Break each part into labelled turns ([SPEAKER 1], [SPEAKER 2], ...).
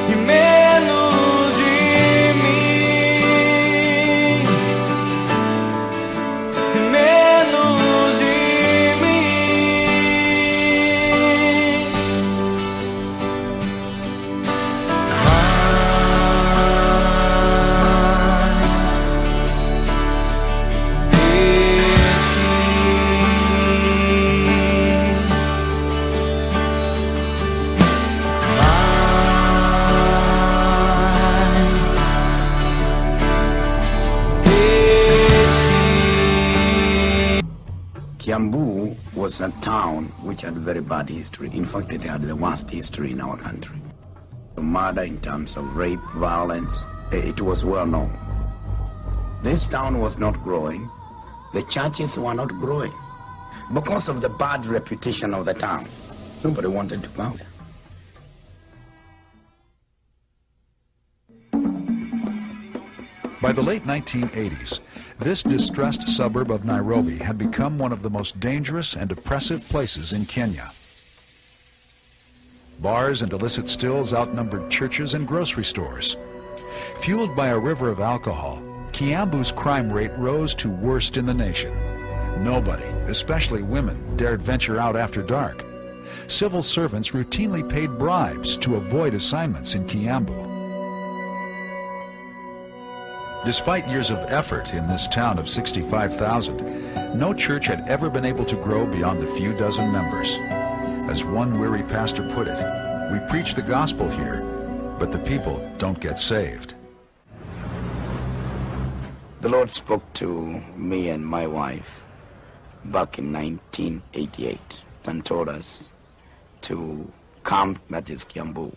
[SPEAKER 1] e menos de mim, e menos de mim.
[SPEAKER 2] Kiambu was a town which had very bad history. In fact, it had the worst history in our country. The murder in terms of rape, violence, it was well known. This town was not growing. The churches were not growing. Because of the bad reputation of the town, nobody wanted to go there.
[SPEAKER 3] By the late 1980s, this distressed suburb of Nairobi had become one of the most dangerous and oppressive places in Kenya. Bars and illicit stills outnumbered churches and grocery stores. Fueled by a river of alcohol, Kiambu's crime rate rose to worst in the nation. Nobody, especially women, dared venture out after dark. Civil servants routinely paid bribes to avoid assignments in Kiambu. Despite years of effort in this town of 65,000, no church had ever been able to grow beyond a few dozen members. As one weary pastor put it, we preach the gospel here, but the people don't get saved.
[SPEAKER 2] The Lord spoke to me and my wife back in 1988 and told us to come, that is Kiambu,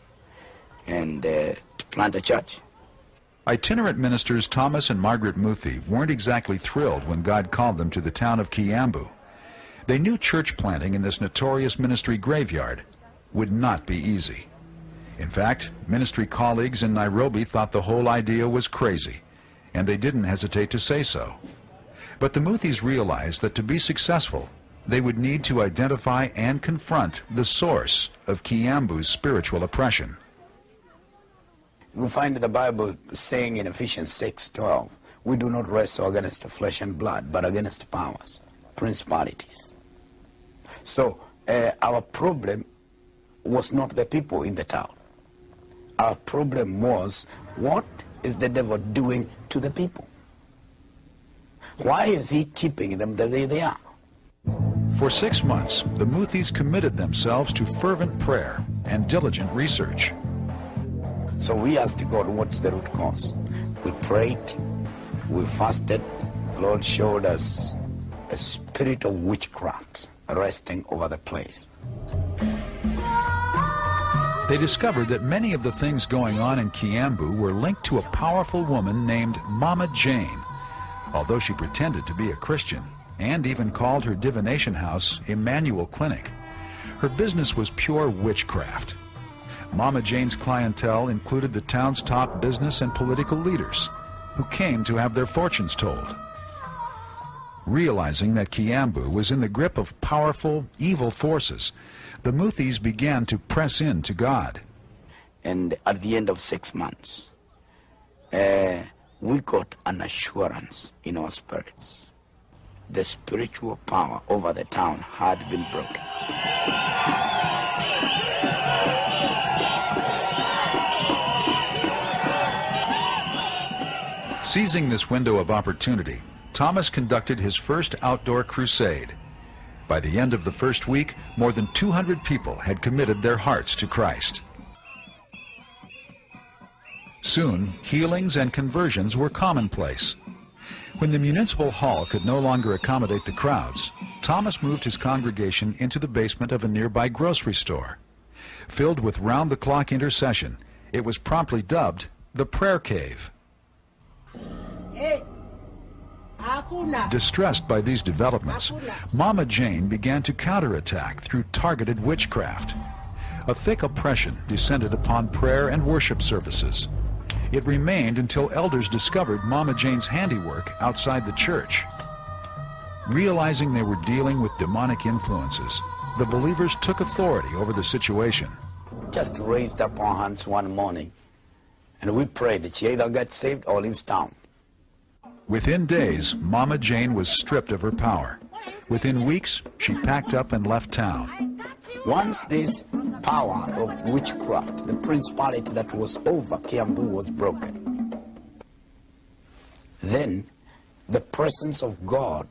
[SPEAKER 2] and to plant a church.
[SPEAKER 3] Itinerant ministers Thomas and Margaret Muthi weren't exactly thrilled when God called them to the town of Kiambu. They knew church planting in this notorious ministry graveyard would not be easy. In fact, ministry colleagues in Nairobi thought the whole idea was crazy, and they didn't hesitate to say so. But the Muthis realized that to be successful, they would need to identify and confront the source of Kiambu's spiritual oppression.
[SPEAKER 2] We find the Bible saying in Ephesians 6:12, we do not wrestle against flesh and blood, but against powers, principalities. So our problem was not the people in the town. Our problem was, what is the devil doing to the people? Why is he keeping them the way they are?
[SPEAKER 3] For 6 months, the Muthis committed themselves to fervent prayer and diligent research.
[SPEAKER 2] So we asked God, what's the root cause? We prayed, we fasted. The Lord showed us a spirit of witchcraft resting over the place.
[SPEAKER 3] They discovered that many of the things going on in Kiambu were linked to a powerful woman named Mama Jane, although she pretended to be a Christian and even called her divination house Emmanuel Clinic. Her business was pure witchcraft. Mama Jane's clientele included the town's top business and political leaders, who came to have their fortunes told. Realizing that Kiambu was in the grip of powerful, evil forces, the Muthis began to press in to God.
[SPEAKER 2] And at the end of 6 months, we got an assurance in our spirits. The spiritual power over the town had been broken.
[SPEAKER 3] Seizing this window of opportunity, Thomas conducted his first outdoor crusade. By the end of the first week, more than 200 people had committed their hearts to Christ. Soon, healings and conversions were commonplace. When the municipal hall could no longer accommodate the crowds, Thomas moved his congregation into the basement of a nearby grocery store. Filled with round-the-clock intercession, it was promptly dubbed the Prayer Cave. Distressed by these developments, Mama Jane began to counterattack through targeted witchcraft. A thick oppression descended upon prayer and worship services. It remained until elders discovered Mama Jane's handiwork outside the church. Realizing they were dealing with demonic influences, the believers took authority over the situation.
[SPEAKER 2] Just raised up our hands one morning And we prayed that she either got saved or leaves town.
[SPEAKER 3] Within days, Mama Jane was stripped of her power. Within weeks, she packed up and left town.
[SPEAKER 2] Once this power of witchcraft, the principality that was over Kiambu, was broken, then the presence of God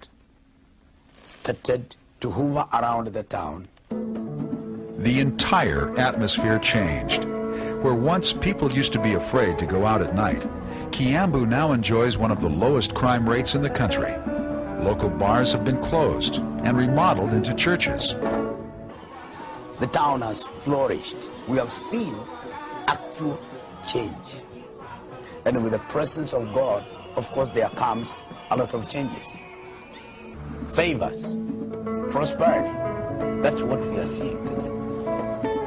[SPEAKER 2] started to hover around the town.
[SPEAKER 3] The entire atmosphere changed. Where once people used to be afraid to go out at night, Kiambu now enjoys one of the lowest crime rates in the country. Local bars have been closed and remodeled into churches.
[SPEAKER 2] The town has flourished. We have seen actual change. And with the presence of God, of course, there comes a lot of changes. Favors, prosperity. That's what we are seeing today.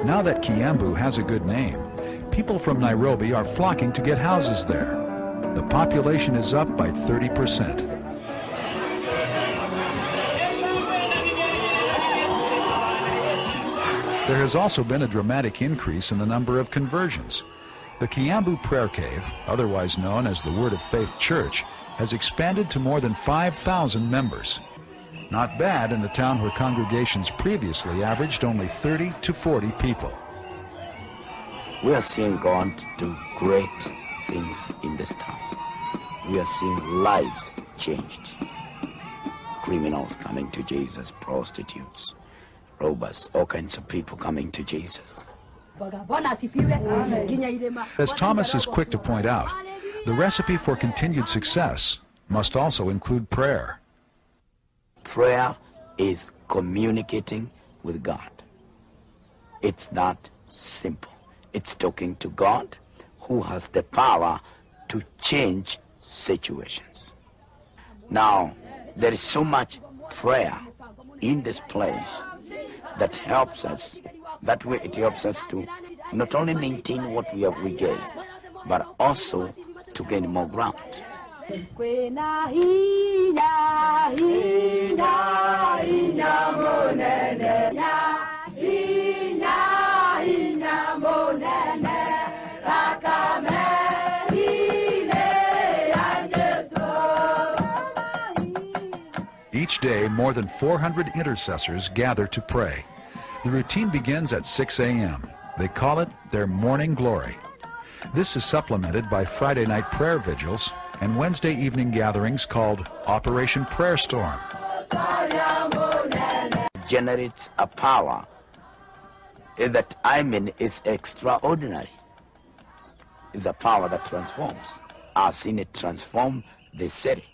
[SPEAKER 3] Now that Kiambu has a good name, people from Nairobi are flocking to get houses there. The population is up by 30%. There has also been a dramatic increase in the number of conversions. The Kiambu Prayer Cave, otherwise known as the Word of Faith Church, has expanded to more than 5,000 members. Not bad in the town where congregations previously averaged only 30 to 40 people.
[SPEAKER 2] We are seeing God do great things in this town. We are seeing lives changed. Criminals coming to Jesus, prostitutes, robbers, all kinds of people coming to Jesus.
[SPEAKER 3] As Thomas is quick to point out, the recipe for continued success must also include prayer.
[SPEAKER 2] Prayer is communicating with God. It's not simple. It's talking to God, who has the power to change situations. Now, there is so much prayer in this place that helps us. That way it helps us to not only maintain what we gain, but also to gain more ground.
[SPEAKER 3] Each day, more than 400 intercessors gather to pray. The routine begins at 6 a.m. They call it their morning glory. This is supplemented by Friday night prayer vigils and Wednesday evening gatherings called Operation Prayer Storm.
[SPEAKER 2] Generates a power that is extraordinary. It's a power that transforms. I've seen it transform the city.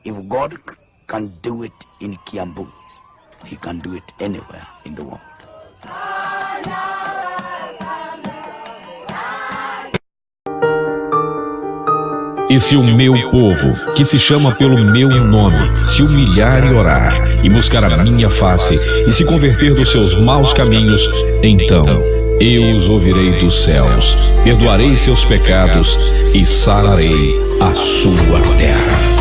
[SPEAKER 2] If God can do it in Kiambu, he can do it anywhere in the world.
[SPEAKER 4] E se o meu povo, que se chama pelo meu nome, se humilhar e orar, e buscar a minha face, e se converter dos seus maus caminhos, então eu os ouvirei dos céus, perdoarei seus pecados e sararei a sua terra.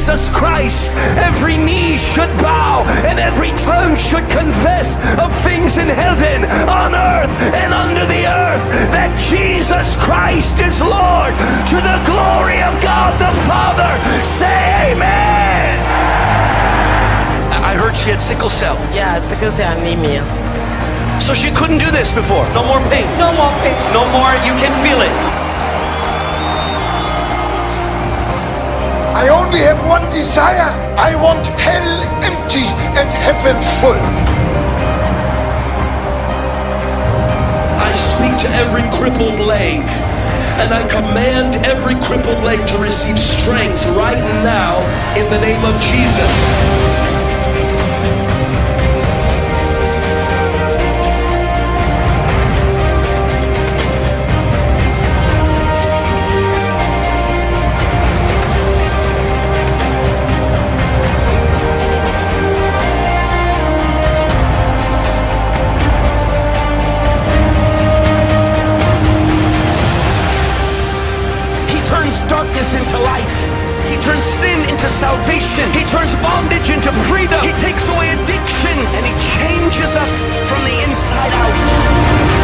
[SPEAKER 5] Jesus Christ, every knee should bow and every tongue should confess of things in heaven, on earth, and under the earth, that Jesus Christ is Lord, to the glory of God the Father. Say amen. I heard she had sickle cell.
[SPEAKER 6] Yeah, sickle cell anemia.
[SPEAKER 5] So she couldn't do this before. No more pain.
[SPEAKER 6] No more pain.
[SPEAKER 5] No more, you can feel it.
[SPEAKER 7] I only have one desire. I want hell empty and heaven full.
[SPEAKER 5] I speak to every crippled leg, and I command every crippled leg to receive strength right now in the name of Jesus. Into light. He turns sin into salvation. He turns bondage into freedom. He takes away addictions, and he changes us from the inside out.